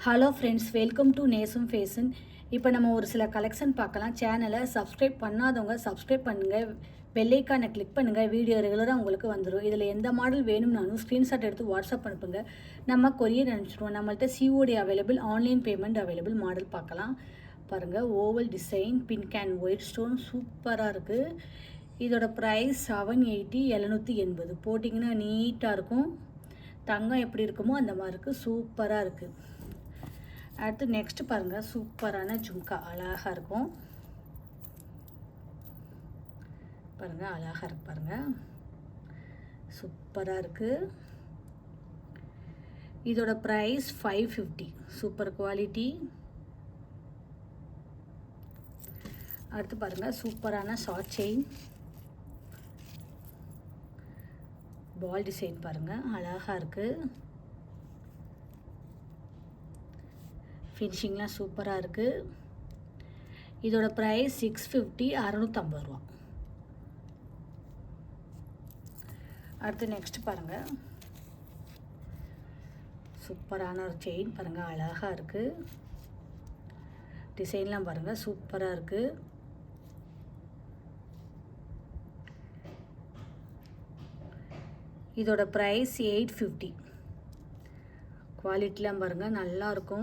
Hello friends, welcome to நேசம் fashion. இப்போ நம்ம ஒரு சில கலெக்ஷன் பார்க்கலாம். சேனலை சப்ஸ்கிரைப் பண்ணாதவங்க சப்ஸ்கிரைப் பண்ணுங்கள், பெல்லைக்கானை கிளிக் பண்ணுங்கள். வீடியோ ரெகுலராக உங்களுக்கு வந்துடும். இதில் எந்த மாடல் வேணும்னாலும் ஸ்க்ரீன்ஷாட் எடுத்து வாட்ஸ்அப் அனுப்புங்க, நம்ம கொரியர் அனுப்பிச்சிடுவோம். நம்மள்ட்ட COD available, online payment available. Model பார்க்கலாம். பாருங்கள், oval design, pink and white stone சூப்பராக இருக்குது. இதோட ப்ரைஸ் 780, 780. போட்டிங்கன்னா நீட்டாக இருக்கும். தங்கம் எப்படி இருக்குமோ அந்த மாதிரி இருக்குது. சூப்பராக இருக்குது. அடுத்து நெக்ஸ்ட் பாருங்கள், சூப்பரான ஜும்கா அழகாக இருக்கும். பாருங்கள், அழகாக இருக்கு. பாருங்கள், சூப்பராக இருக்குது. இதோட ப்ரைஸ் 550. Super quality. அடுத்து பாருங்கள், சூப்பரான ஷார்ட் செயின், பால் டிசைன் பாருங்கள், அழகாக இருக்குது. ஃபினிஷிங்லாம் சூப்பராக இருக்குது. இதோட ப்ரைஸ் 650, 650 ரூபா. அடுத்து நெக்ஸ்ட் பாருங்கள், சூப்பரான ஒரு செயின் பாருங்கள், அழகாக இருக்குது. டிசைன்லாம் பாருங்கள், சூப்பராக இருக்குது. இதோட ப்ரைஸ் 850. குவாலிட்டிலாம் பாருங்கள், நல்லாயிருக்கும்.